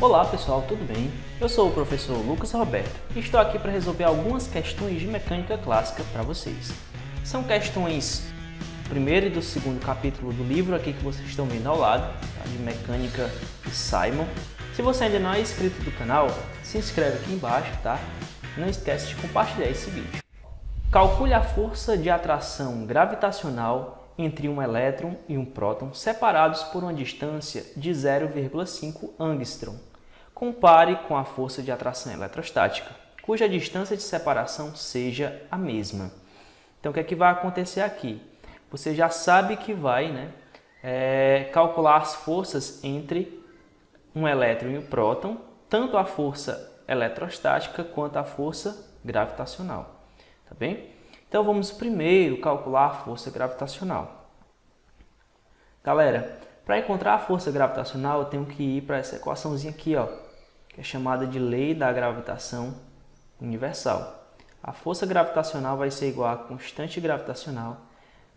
Olá pessoal, tudo bem? Eu sou o professor Lucas Roberto e estou aqui para resolver algumas questões de mecânica clássica para vocês. São questões do primeiro e do segundo capítulo do livro aqui que vocês estão vendo ao lado, tá? De mecânica de Simon. Se você ainda não é inscrito do canal, se inscreve aqui embaixo, tá? Não esquece de compartilhar esse vídeo. Calcule a força de atração gravitacional entre um elétron e um próton separados por uma distância de 0,5 angstrom. Compare com a força de atração eletrostática, cuja distância de separação seja a mesma. Então, o que é que vai acontecer aqui? Você já sabe que vai calcular as forças entre um elétron e um próton, tanto a força eletrostática quanto a força gravitacional. Tá bem? Então, vamos primeiro calcular a força gravitacional. Galera, para encontrar a força gravitacional, eu tenho que ir para essa equaçãozinha aqui, ó, que é chamada de lei da gravitação universal. A força gravitacional vai ser igual à constante gravitacional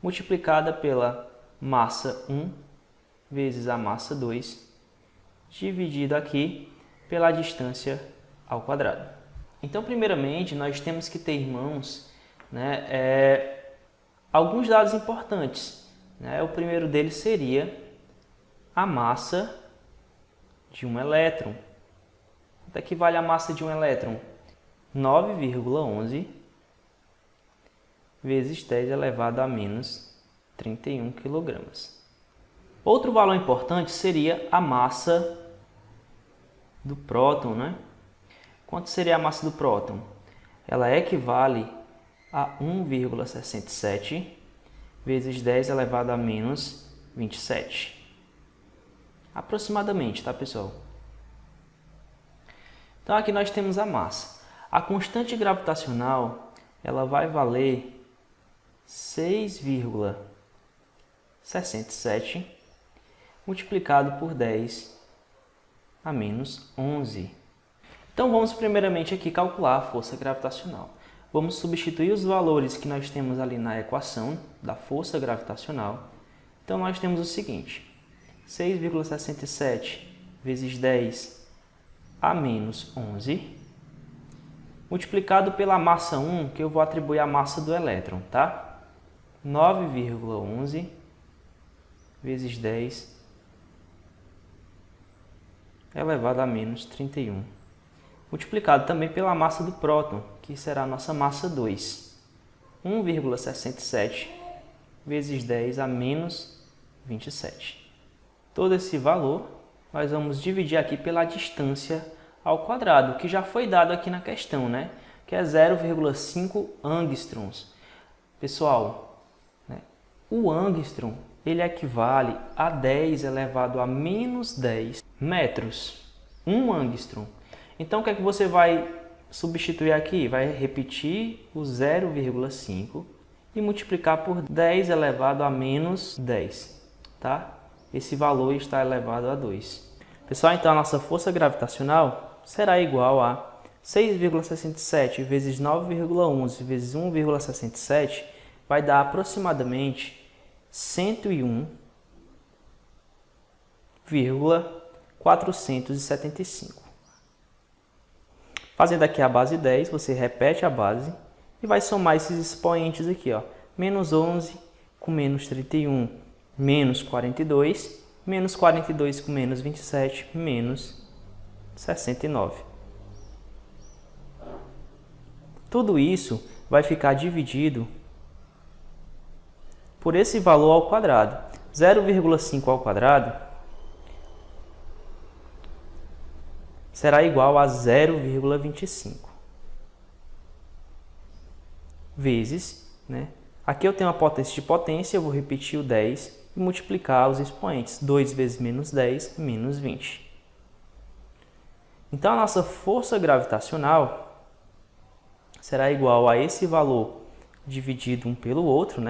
multiplicada pela massa 1 vezes a massa 2, dividido aqui pela distância ao quadrado. Então, primeiramente, nós temos que ter, irmãos, alguns dados importantes. O primeiro deles seria a massa de um elétron. Quanto é que vale a massa de um elétron? 9,11 vezes 10 elevado a menos 31 kg. Outro valor importante seria a massa do próton, Quanto seria a massa do próton? Ela equivale a 1,67 vezes 10 elevado a menos 27. Aproximadamente, tá, pessoal? Então, aqui nós temos a massa. A constante gravitacional, ela vai valer 6,67 multiplicado por 10 a menos 11. Então, vamos primeiramente aqui calcular a força gravitacional. Vamos substituir os valores que nós temos ali na equação da força gravitacional. Então, nós temos o seguinte: 6,67 vezes 10 a menos 11, multiplicado pela massa 1, que eu vou atribuir a massa do elétron, tá? 9,11 vezes 10 elevado a menos 31. Multiplicado também pela massa do próton, que será a nossa massa 2. 1,67 vezes 10 a menos 27. Todo esse valor nós vamos dividir aqui pela distância ao quadrado, que já foi dado aqui na questão, que é 0,5 angstroms. Pessoal, o angstrom ele equivale a 10 elevado a menos 10 metros. 1 angstrom. Então, o que é que você vai substituir aqui? Vai repetir o 0,5 e multiplicar por 10 elevado a menos 10, tá? Esse valor está elevado a 2. Pessoal, então a nossa força gravitacional será igual a 6,67 vezes 9,11 vezes 1,67 vai dar aproximadamente 101,475. Fazendo aqui a base 10, você repete a base e vai somar esses expoentes aqui, ó. Menos 11 com menos 31, menos 42, menos 42 com menos 27, menos 69. Tudo isso vai ficar dividido por esse valor ao quadrado. 0,5 ao quadrado será igual a 0,25 vezes, aqui eu tenho a potência de potência, eu vou repetir o 10 e multiplicar os expoentes. 2 vezes menos 10, menos 20. Então, a nossa força gravitacional será igual a esse valor dividido um pelo outro,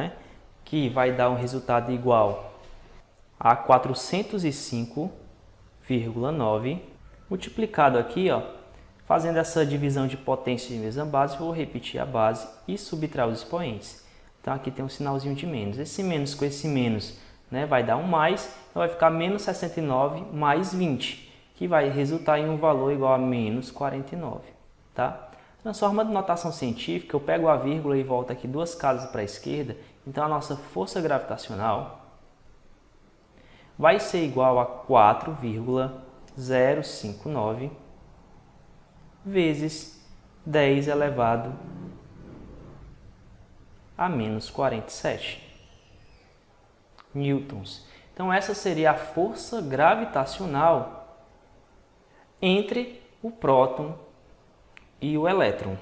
que vai dar um resultado igual a 405,9 multiplicado aqui, fazendo essa divisão de potência de mesma base, vou repetir a base e subtrair os expoentes. Então, aqui tem um sinalzinho de menos. Esse menos com esse menos vai dar um mais, então vai ficar menos 69 mais 20. que vai resultar em um valor igual a menos 49, tá? Transforma de notação científica, eu pego a vírgula e volto aqui 2 casas para a esquerda, então a nossa força gravitacional vai ser igual a 4,059 vezes 10 elevado a menos 47 newtons. Então essa seria a força gravitacional entre o próton e o elétron.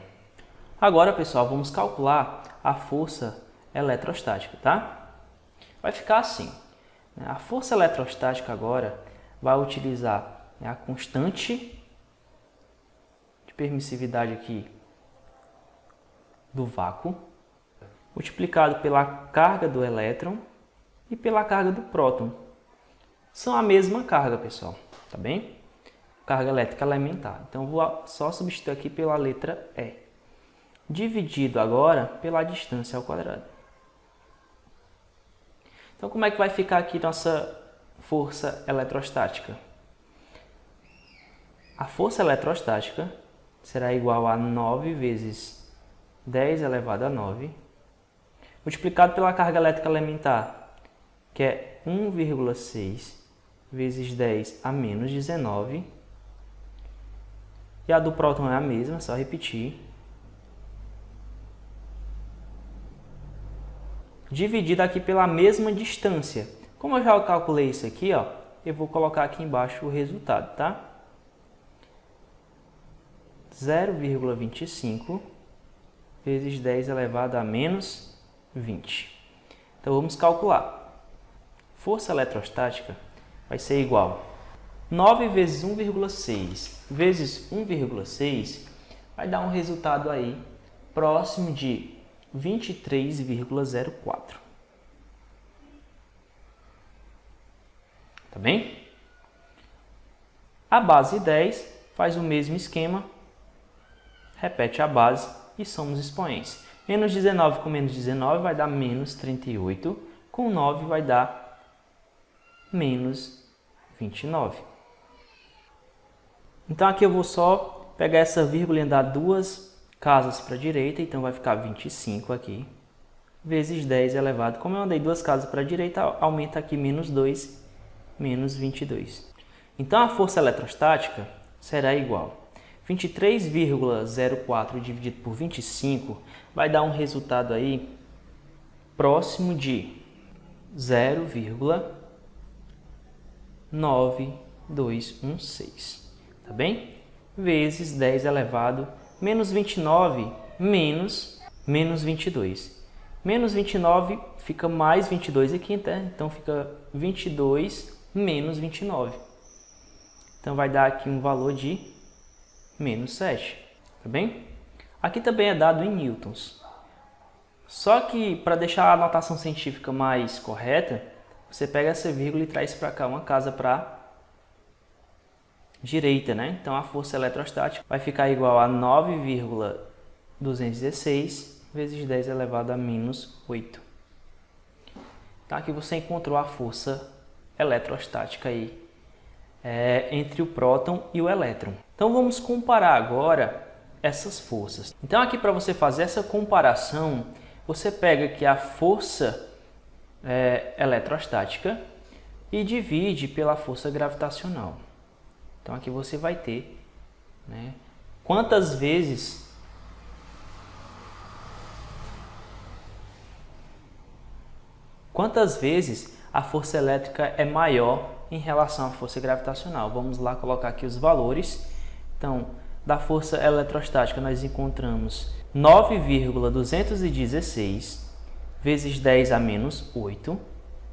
Agora, pessoal, vamos calcular a força eletrostática, tá? Vai ficar assim. A força eletrostática agora vai utilizar a constante de permissividade aqui do vácuo, multiplicado pela carga do elétron e pela carga do próton. São a mesma carga, pessoal, tá bem? Carga elétrica elementar. Então, vou só substituir aqui pela letra E. Dividido agora pela distância ao quadrado. Então, como é que vai ficar aqui nossa força eletrostática? A força eletrostática será igual a 9 vezes 10 elevado a 9, multiplicado pela carga elétrica elementar, que é 1,6 vezes 10 a menos 19. E a do próton é a mesma, é só repetir. Dividido aqui pela mesma distância. Como eu já calculei isso aqui, ó, eu vou colocar aqui embaixo o resultado, tá? 0,25 vezes 10 elevado a menos 20. Então, vamos calcular. Força eletrostática vai ser igual a 9 vezes 1,6 vezes 1,6 vai dar um resultado aí próximo de 23,04. Tá bem? A base 10 faz o mesmo esquema, repete a base e somos expoentes. Menos 19 com menos 19 vai dar menos 38, com 9 vai dar menos 29. Então aqui eu vou só pegar essa vírgula e andar 2 casas para a direita, então vai ficar 25 aqui, vezes 10 elevado. Como eu andei 2 casas para a direita, aumenta aqui menos 2, menos 22. Então a força eletrostática será igual a 23,04 dividido por 25 vai dar um resultado aí próximo de 0,9216. Tá bem? Vezes 10 elevado menos 29 menos 22. Menos 29 fica mais 22 aqui, tá? Então fica 22 menos 29. Então vai dar aqui um valor de menos 7. Tá bem? Aqui também é dado em newtons. Só que para deixar a notação científica mais correta, você pega essa vírgula e traz para cá uma casa para direita, né? Então a força eletrostática vai ficar igual a 9,216 vezes 10 elevado a menos 8. Então aqui você encontrou a força eletrostática aí entre o próton e o elétron. Então vamos comparar agora essas forças. Então aqui para você fazer essa comparação, você pega aqui a força eletrostática e divide pela força gravitacional. Então aqui você vai ter, né, quantas vezes a força elétrica é maior em relação à força gravitacional. Vamos lá colocar aqui os valores. Então, da força eletrostática nós encontramos 9,216 vezes 10 a menos 8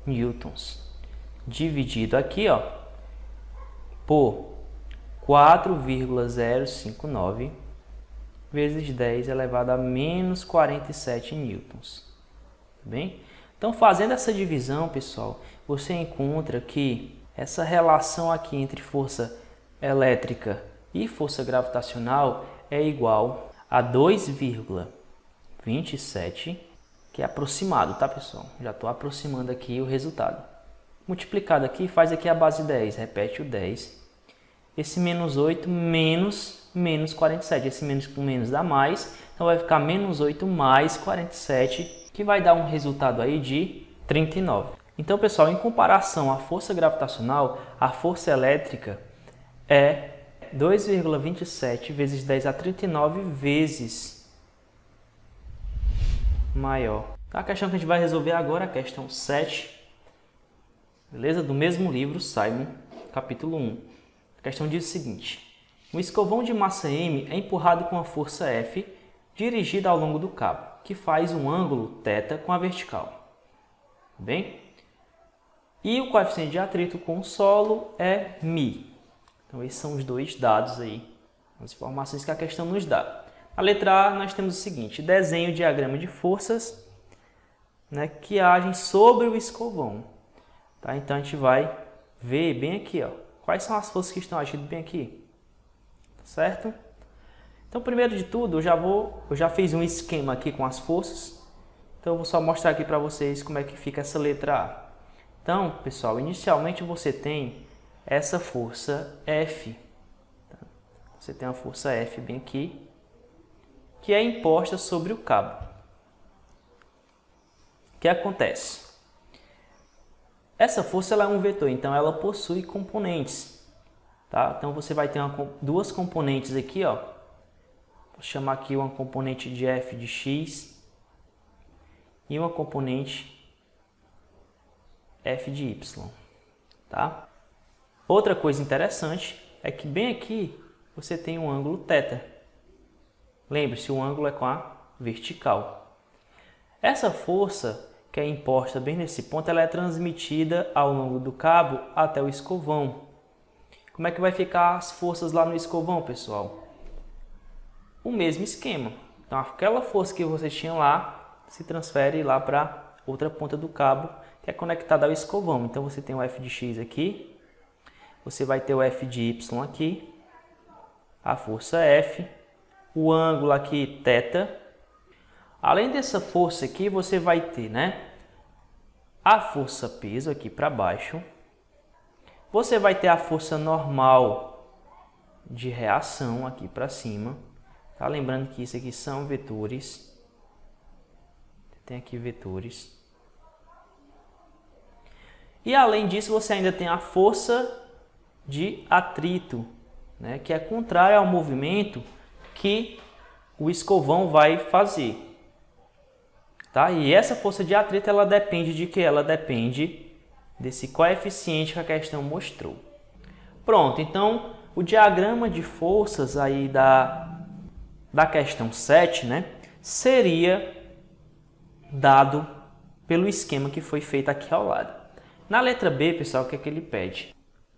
newtons, dividido aqui, ó, por 4,059 vezes 10 elevado a menos 47 newtons. Tá bem? Então, fazendo essa divisão, pessoal, você encontra que essa relação aqui entre força elétrica e força gravitacional é igual a 2,27, que é aproximado, tá, pessoal? Já estou aproximando aqui o resultado. Multiplicado aqui, faz aqui a base 10, repete o 10, esse menos 8 menos 47. Esse menos com menos dá mais, então vai ficar menos 8 mais 47, que vai dar um resultado aí de 39. Então, pessoal, em comparação à força gravitacional, a força elétrica é 2,27 vezes 10 a 39 vezes maior. A questão que a gente vai resolver agora é a questão 7, beleza? Do mesmo livro, Simon, capítulo 1. A questão diz o seguinte: um escovão de massa M é empurrado com a força F dirigida ao longo do cabo, que faz um ângulo θ com a vertical. Bem? E o coeficiente de atrito com o solo é μ. Então, esses são os dois dados aí, as informações que a questão nos dá. Na letra A, nós temos o seguinte: desenhe o diagrama de forças, né, que agem sobre o escovão. Tá? Então, a gente vai ver bem aqui, ó, quais são as forças que estão agindo bem aqui. Certo? Então, primeiro de tudo, eu já fiz um esquema aqui com as forças. Então, eu vou só mostrar aqui para vocês como é que fica essa letra A. Então, pessoal, inicialmente você tem essa força F. Você tem a força F bem aqui, que é imposta sobre o cabo. O que acontece? Essa força ela é um vetor, então ela possui componentes. Tá? Então você vai ter duas componentes aqui, ó. Vou chamar aqui uma componente de F de x e uma componente F de y. Tá? Outra coisa interessante é que bem aqui você tem um ângulo θ. Lembre-se, o ângulo é com a vertical. Essa força que é imposta bem nesse ponto, ela é transmitida ao longo do cabo até o escovão. Como é que vai ficar as forças lá no escovão, pessoal? O mesmo esquema. Então, aquela força que vocês tinham lá se transfere lá para outra ponta do cabo, que é conectada ao escovão. Então, você tem o F de x aqui, você vai ter o F de y aqui, a força F, o ângulo aqui θ. Além dessa força aqui, você vai ter, né, a força peso aqui para baixo. Você vai ter a força normal de reação aqui para cima. Tá? Lembrando que isso aqui são vetores. Tem aqui vetores. E além disso, você ainda tem a força de atrito, né, que é contrária ao movimento que o escovão vai fazer. Tá? E essa força de atrito, ela depende de quê? Ela depende desse coeficiente que a questão mostrou. Pronto, então o diagrama de forças aí da questão 7, né, seria dado pelo esquema que foi feito aqui ao lado. Na letra B, pessoal, o que é que ele pede?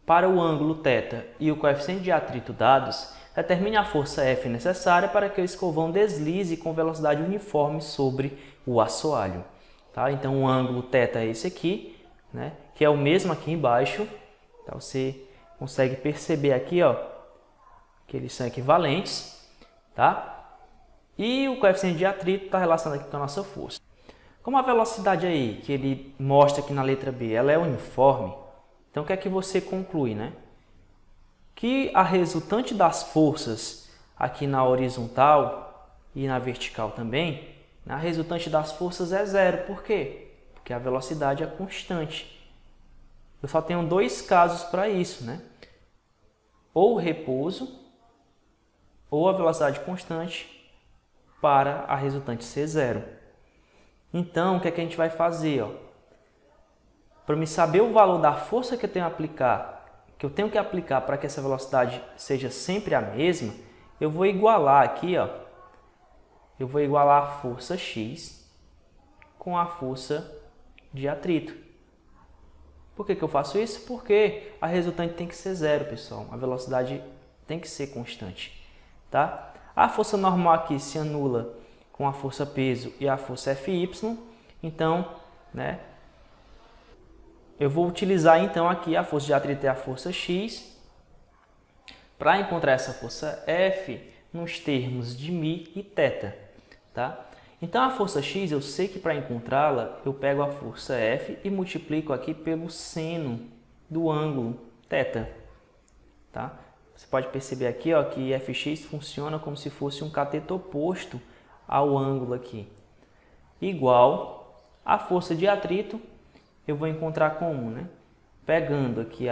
Para o ângulo θ e o coeficiente de atrito dados, determine a força F necessária para que o escovão deslize com velocidade uniforme sobre o assoalho. Tá? Então, o ângulo θ é esse aqui, né, que é o mesmo aqui embaixo. Então, você consegue perceber aqui, ó, que eles são equivalentes. Tá? E o coeficiente de atrito está relacionado aqui com a nossa força. Como a velocidade aí, que ele mostra aqui na letra B, ela é uniforme, então o que é que você conclui, né? Que a resultante das forças aqui na horizontal e na vertical também, a resultante das forças é zero. Por quê? Porque a velocidade é constante. Eu só tenho dois casos para isso, né? Ou o repouso, ou a velocidade constante para a resultante ser zero. Então, o que é que a gente vai fazer? Para me saber o valor da força que eu tenho que aplicar para que essa velocidade seja sempre a mesma, eu vou igualar aqui, ó. Eu vou igualar a força x com a força de atrito. Por que eu faço isso? Porque a resultante tem que ser zero, pessoal. A velocidade tem que ser constante, tá? A força normal aqui se anula com a força peso e a força Fy. Então, né, eu vou utilizar então aqui a força de atrito e a força x para encontrar essa força F nos termos de μ e θ, tá? Então a força x, eu sei que para encontrá-la, eu pego a força F e multiplico aqui pelo seno do ângulo θ, tá? Você pode perceber aqui, ó, que Fx funciona como se fosse um cateto oposto ao ângulo aqui. Igual a força de atrito, eu vou encontrar como, né? Pegando aqui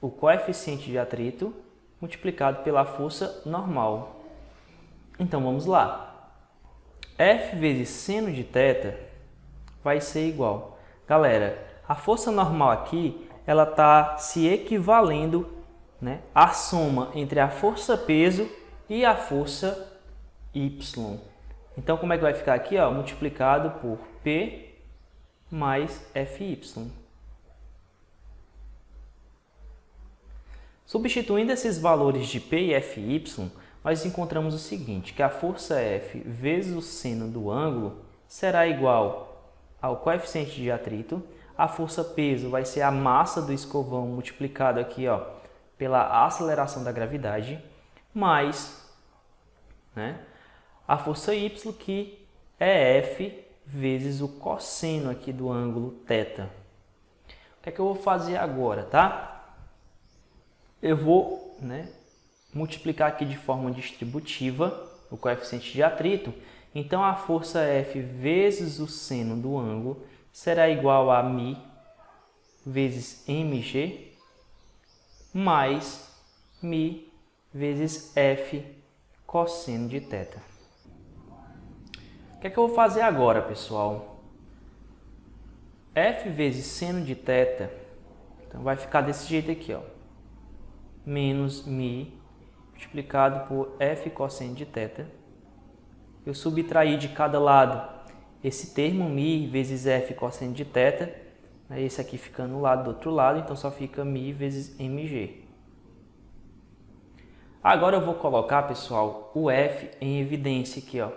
o coeficiente de atrito multiplicado pela força normal. Então vamos lá. F vezes seno de θ vai ser igual. Galera, a força normal aqui, ela está se equivalendo, né, à soma entre a força peso e a força Y. Então como é que vai ficar aqui? Ó, multiplicado por P mais Fy. Substituindo esses valores de P e Fy, nós encontramos o seguinte, que a força F vezes o seno do ângulo será igual ao coeficiente de atrito, a força peso vai ser a massa do escovão multiplicado aqui, ó, pela aceleração da gravidade, mais, né, a força Y, que é F vezes o cosseno aqui do ângulo θ. O que é que eu vou fazer agora, tá? Eu vou, né, multiplicar aqui de forma distributiva o coeficiente de atrito. Então, a força F vezes o seno do ângulo será igual a μ vezes mg mais μ vezes F cosseno de θ. O que é que eu vou fazer agora, pessoal? F vezes seno de θ, então vai ficar desse jeito aqui, ó, menos μ multiplicado por F cosseno de θ. Eu subtraí de cada lado esse termo μ vezes F cosseno de θ, esse aqui fica no lado do outro lado, então só fica μ vezes mg. Agora eu vou colocar, pessoal, o F em evidência aqui, ó.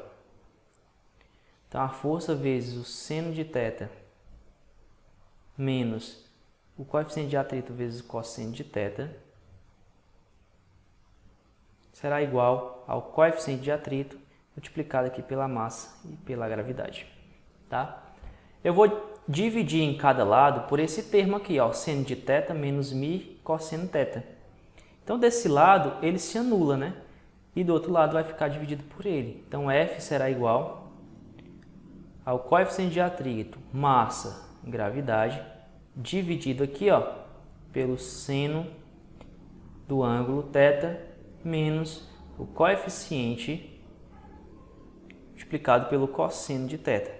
Então, a força vezes o seno de θ menos o coeficiente de atrito vezes o cosseno de θ será igual ao coeficiente de atrito multiplicado aqui pela massa e pela gravidade. Tá? Eu vou dividir em cada lado por esse termo aqui, ó, seno de θ menos μ cosseno θ. Então, desse lado, ele se anula, né? E do outro lado vai ficar dividido por ele. Então, F será igual ao coeficiente de atrito, massa, gravidade, dividido aqui, ó, pelo seno do ângulo θ menos o coeficiente multiplicado pelo cosseno de θ.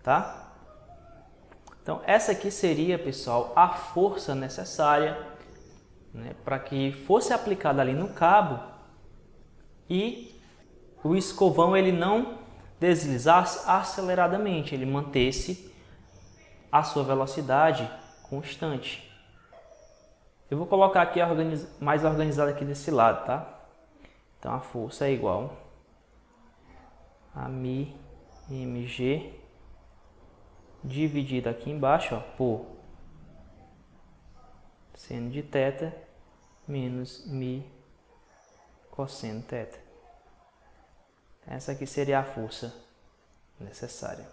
Tá? Então, essa aqui seria, pessoal, a força necessária, né, para que fosse aplicada ali no cabo e o escovão ele não deslizasse aceleradamente, ele mantesse a sua velocidade constante. Eu vou colocar aqui mais organizado aqui desse lado, tá? Então, a força é igual a μ mg dividido aqui embaixo, ó, por seno de θ menos μ cosseno θ. Essa aqui seria a força necessária.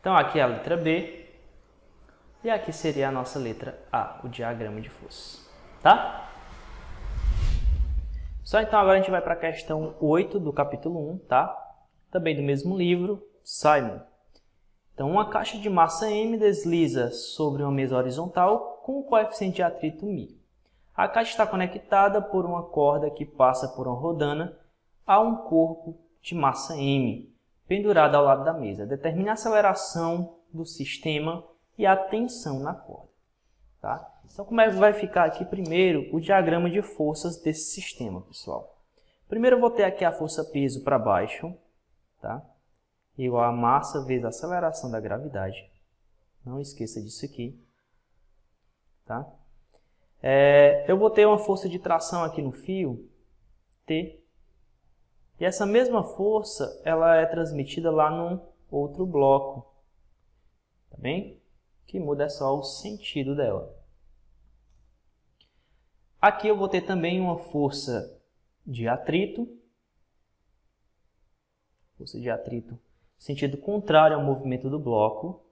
Então, aqui é a letra B e aqui seria a nossa letra A, o diagrama de forças. Tá? Só então agora a gente vai para a questão 8 do capítulo 1, tá? Também do mesmo livro, Simon. Então, uma caixa de massa M desliza sobre uma mesa horizontal com o coeficiente de atrito μ. A caixa está conectada por uma corda que passa por uma rodana a um corpo de massa M, pendurado ao lado da mesa. Determine a aceleração do sistema e a tensão na corda. Tá? Então, como é que vai ficar aqui primeiro o diagrama de forças desse sistema, pessoal? Primeiro eu vou ter aqui a força peso para baixo, tá? Igual a massa vezes a aceleração da gravidade. Não esqueça disso aqui. Tá? Eu vou ter uma força de tração aqui no fio, T. E essa mesma força ela é transmitida lá num outro bloco. Tá bem? O que muda é só o sentido dela. Aqui eu vou ter também uma força de atrito. Força de atrito, sentido contrário ao movimento do bloco.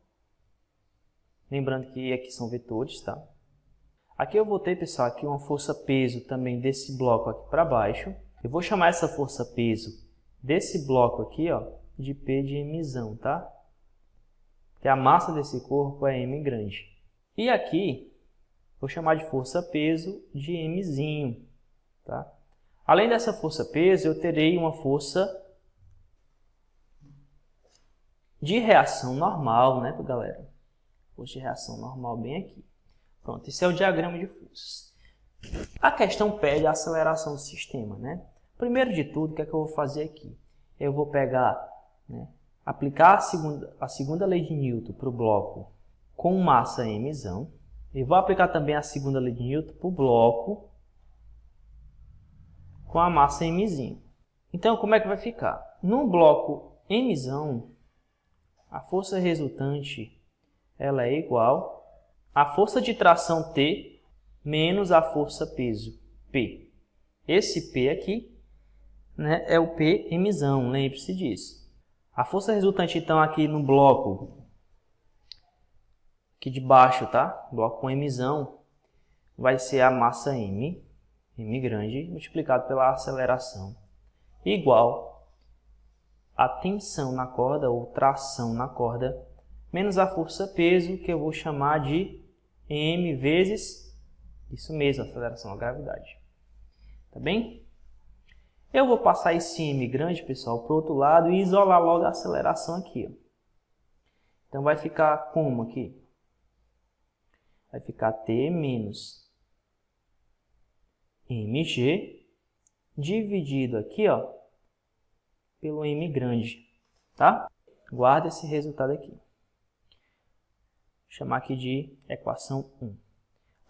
Lembrando que aqui são vetores, tá? Aqui eu vou ter, pessoal, aqui uma força-peso também desse bloco aqui para baixo. Eu vou chamar essa força-peso desse bloco aqui, ó, de P de Mzão, tá? Que a massa desse corpo é M grande. E aqui, vou chamar de força-peso de Mzinho, tá? Além dessa força-peso, eu terei uma força de reação normal, né, galera? Força de reação normal bem aqui. Pronto, esse é o diagrama de forças. A questão pede a aceleração do sistema, né? Primeiro de tudo, o que é que eu vou fazer aqui? Eu vou pegar, né, aplicar a segunda lei de Newton para o bloco com massa Mzão. E vou aplicar também a segunda lei de Newton para o bloco com a massa Mzinho. Então, como é que vai ficar? No bloco Mzão, a força resultante ela é igual a força de tração T menos a força peso P. Esse P aqui, né, é o P Mzão, lembre-se disso. A força resultante, então, aqui no bloco, aqui de baixo, tá? Bloco com Mzão, vai ser a massa M grande, multiplicado pela aceleração, igual a tensão na corda, ou tração na corda, menos a força peso, que eu vou chamar de M vezes, isso mesmo, aceleração, a gravidade. Tá bem? Eu vou passar esse M grande, pessoal, para o outro lado e isolar logo a aceleração aqui, ó. Então, vai ficar como aqui? Vai ficar T menos mg dividido aqui, ó, pelo M grande, tá? Guarda esse resultado aqui. Vou chamar aqui de equação 1.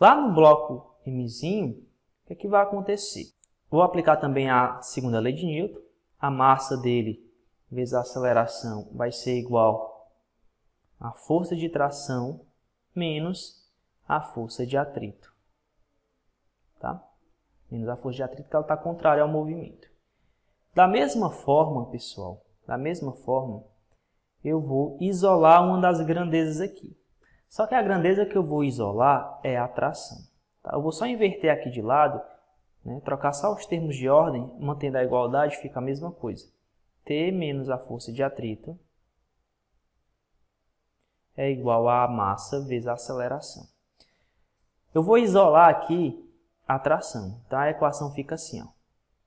Lá no bloco Mzinho, o que é que vai acontecer? Vou aplicar também a segunda lei de Newton. A massa dele vezes a aceleração vai ser igual a força de tração menos a força de atrito. Tá? Menos a força de atrito, que ela está contrária ao movimento. Da mesma forma, pessoal, eu vou isolar uma das grandezas aqui. Só que a grandeza que eu vou isolar é a tração. Tá? Eu vou só inverter aqui de lado, né? Trocar só os termos de ordem, mantendo a igualdade, fica a mesma coisa. T menos a força de atrito é igual a massa vezes a aceleração. Eu vou isolar aqui a tração. Então, a equação fica assim, ó.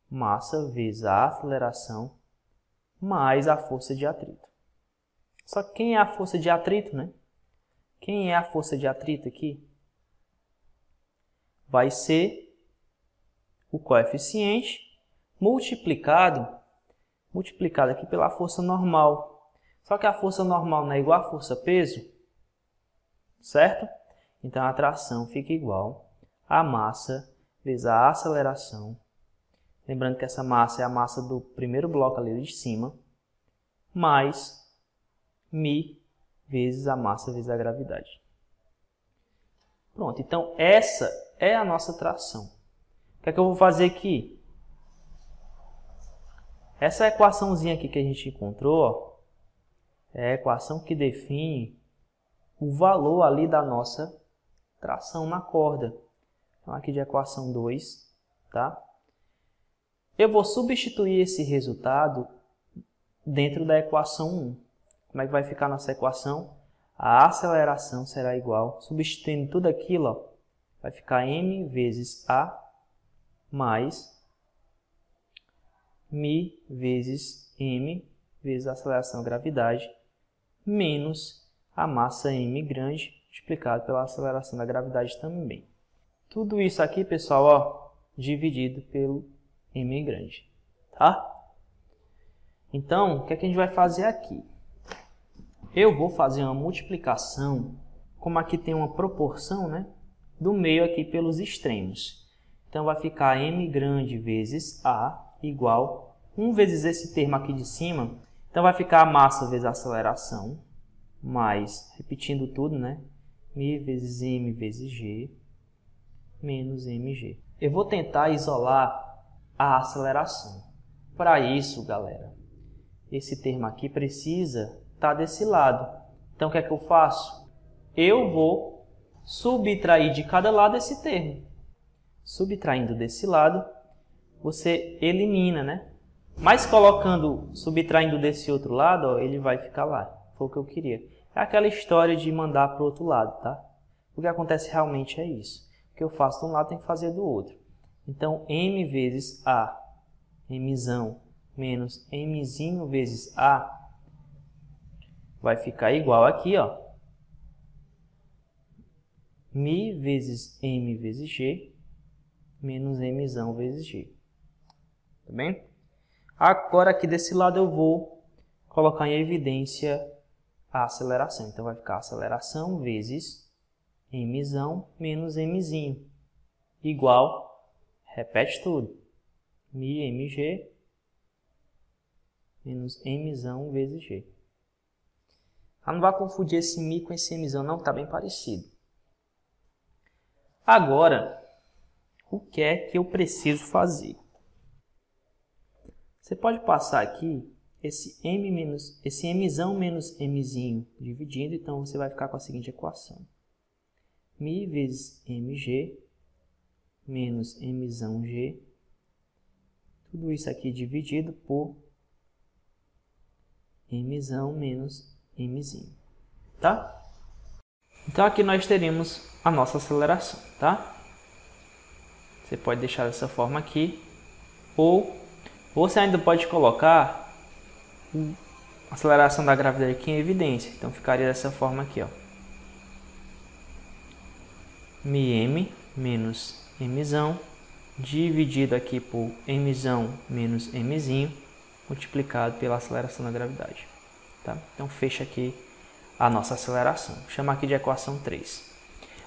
Massa vezes a aceleração mais a força de atrito. Só que quem é a força de atrito, né? Quem é a força de atrito aqui? Vai ser o coeficiente multiplicado aqui pela força normal. Só que a força normal não é igual a força peso, certo? Então, a tração fica igual a massa vezes a aceleração. Lembrando que essa massa é a massa do primeiro bloco ali de cima, mais μ vezes a massa vezes a gravidade. Pronto, então essa é a nossa tração. O que é que eu vou fazer aqui? Essa equaçãozinha aqui que a gente encontrou, ó, é a equação que define o valor ali da nossa tração na corda. Então, aqui de equação 2, tá? Eu vou substituir esse resultado dentro da equação 1. Como é que vai ficar a nossa equação? A aceleração será igual, substituindo tudo aquilo, ó, vai ficar m vezes a mais μ vezes m vezes a aceleração gravidade menos a massa m grande multiplicado pela aceleração da gravidade também. Tudo isso aqui, pessoal, ó, dividido pelo m grande, tá? Então, o que é que a gente vai fazer aqui? Eu vou fazer uma multiplicação, como aqui tem uma proporção, né, do meio aqui pelos extremos. Então, vai ficar m grande vezes a igual 1 vezes esse termo aqui de cima. Então, vai ficar a massa vezes a aceleração, mais, repetindo tudo, né, μ vezes m vezes g, menos mg. Eu vou tentar isolar a aceleração. Para isso, galera, esse termo aqui precisa estar desse lado. Então, o que é que eu faço? eu vou subtrair de cada lado esse termo. Subtraindo desse lado, você elimina, né? Mas subtraindo desse outro lado, ó, ele vai ficar lá. Foi o que eu queria. É aquela história de mandar para o outro lado, tá? O que acontece realmente é isso. O que eu faço de um lado tem que fazer do outro. Então, m vezes a, mzão, menos mzinho vezes a, vai ficar igual aqui, ó. Mi vezes m vezes g, menos mzão vezes g. Tá bem? Agora, aqui desse lado, eu vou colocar em evidência a aceleração. Então, vai ficar aceleração vezes mzão menos mzinho, igual, repete tudo, mi mg menos mzão vezes g. Não vai confundir esse mi com esse mzão, não, está bem parecido. Agora, o que é que eu preciso fazer? Você pode passar aqui esse mzão menos mzinho dividindo, então você vai ficar com a seguinte equação. Mi vezes mg menos mzão g, tudo isso aqui dividido por mzão menos mzinho, tá? Então aqui nós teremos a nossa aceleração, tá? Você pode deixar dessa forma aqui, ou você ainda pode colocar a aceleração da gravidade aqui em evidência. Então ficaria dessa forma aqui, ó. Mi menos mzão dividido aqui por mzão menos mzinho multiplicado pela aceleração da gravidade, tá? Então fecha aqui a nossa aceleração. Vou chamar aqui de equação 3.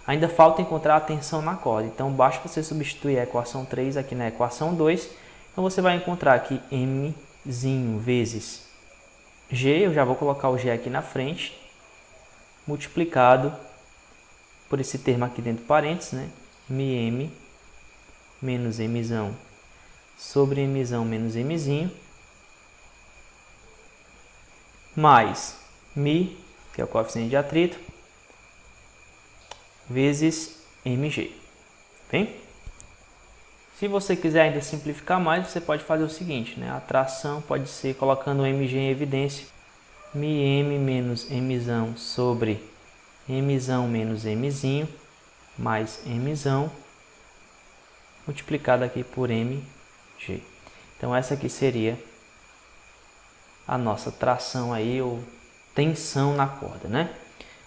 Ainda falta encontrar a tensão na corda. Então basta você substituir a equação 3 aqui na equação 2. Então você vai encontrar aqui mzinho vezes g, eu já vou colocar o g aqui na frente, multiplicado por esse termo aqui dentro do parênteses, né? Mi menos mzão sobre mzão menos mzinho, mais mi, que é o coeficiente de atrito, vezes mg. Bem? Se você quiser ainda simplificar mais, você pode fazer o seguinte, né? A tração pode ser colocando o mg em evidência, mi menos mzão sobre mzão menos mzinho, mais mzão, multiplicado aqui por mg. Então essa aqui seria a nossa tração aí, ou tensão na corda, né?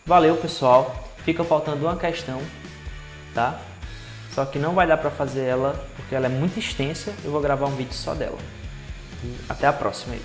Valeu, pessoal. Fica faltando uma questão, tá? Só que não vai dar para fazer ela, porque ela é muito extensa. Eu vou gravar um vídeo só dela. Até a próxima aí.